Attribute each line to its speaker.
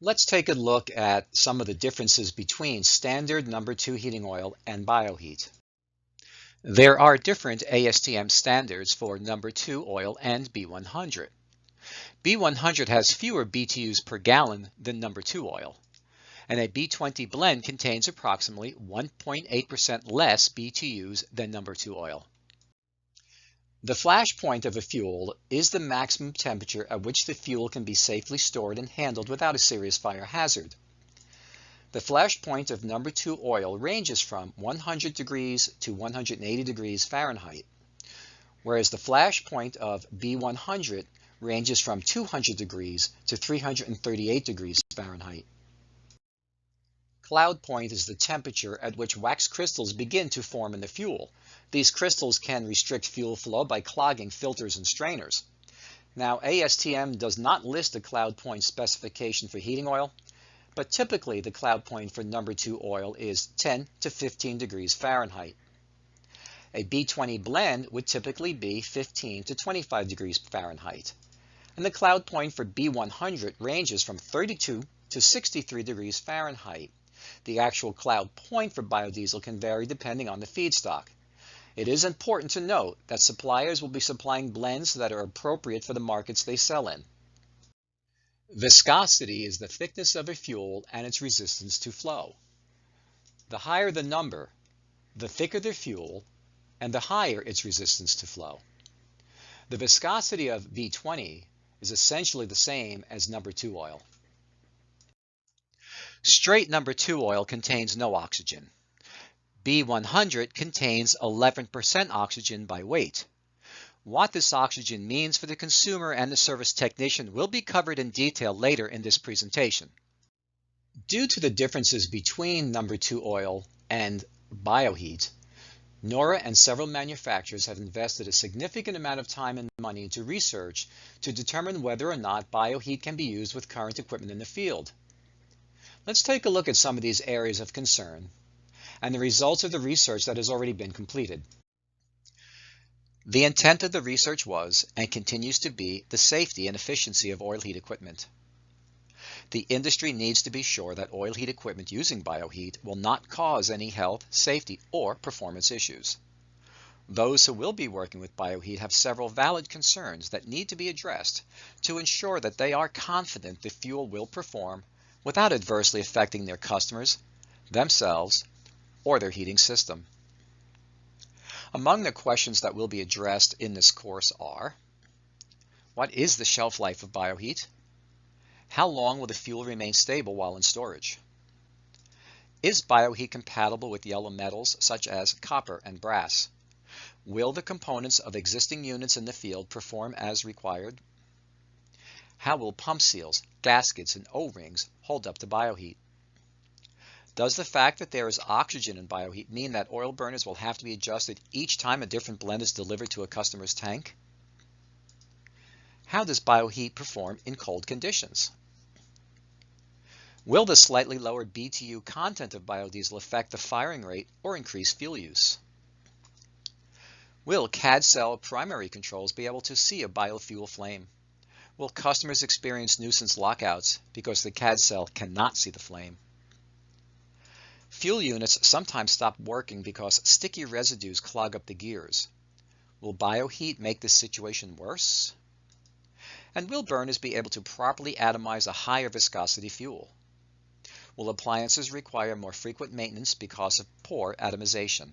Speaker 1: Let's take a look at some of the differences between standard number 2 heating oil and Bioheat. There are different ASTM standards for number 2 oil and B100. B100 has fewer BTUs per gallon than number 2 oil, and a B20 blend contains approximately 1.8% less BTUs than number 2 oil. The flash point of a fuel is the maximum temperature at which the fuel can be safely stored and handled without a serious fire hazard. The flash point of number 2 oil ranges from 100 degrees to 180 degrees Fahrenheit, whereas the flash point of B100 ranges from 200 degrees to 338 degrees Fahrenheit. Cloud point is the temperature at which wax crystals begin to form in the fuel. These crystals can restrict fuel flow by clogging filters and strainers. Now, ASTM does not list a cloud point specification for heating oil, but typically the cloud point for number 2 oil is 10 to 15 degrees Fahrenheit. A B20 blend would typically be 15 to 25 degrees Fahrenheit, and the cloud point for B100 ranges from 32 to 63 degrees Fahrenheit. The actual cloud point for biodiesel can vary depending on the feedstock. It is important to note that suppliers will be supplying blends that are appropriate for the markets they sell in. Viscosity is the thickness of a fuel and its resistance to flow. The higher the number, the thicker the fuel, and the higher its resistance to flow. The viscosity of B20 is essentially the same as number 2 oil. Straight number 2 oil contains no oxygen. B100 contains 11% oxygen by weight. What this oxygen means for the consumer and the service technician will be covered in detail later in this presentation. Due to the differences between number 2 oil and Bioheat, NORA and several manufacturers have invested a significant amount of time and money into research to determine whether or not Bioheat can be used with current equipment in the field. Let's take a look at some of these areas of concern and the results of the research that has already been completed. The intent of the research was, and continues to be, the safety and efficiency of oil heat equipment. The industry needs to be sure that oil heat equipment using Bioheat will not cause any health, safety, or performance issues. Those who will be working with Bioheat have several valid concerns that need to be addressed to ensure that they are confident the fuel will perform without adversely affecting their customers, themselves, or their heating system. Among the questions that will be addressed in this course are: what is the shelf life of Bioheat? How long will the fuel remain stable while in storage? Is Bioheat compatible with yellow metals such as copper and brass? Will the components of existing units in the field perform as required? How will pump seals, gaskets, and O-rings hold up to Bioheat? Does the fact that there is oxygen in Bioheat mean that oil burners will have to be adjusted each time a different blend is delivered to a customer's tank? How does Bioheat perform in cold conditions? Will the slightly lower BTU content of biodiesel affect the firing rate or increase fuel use? Will CAD cell primary controls be able to see a biofuel flame? Will customers experience nuisance lockouts because the CAD cell cannot see the flame? Fuel units sometimes stop working because sticky residues clog up the gears. Will Bioheat make this situation worse? And will burners be able to properly atomize a higher viscosity fuel? Will appliances require more frequent maintenance because of poor atomization?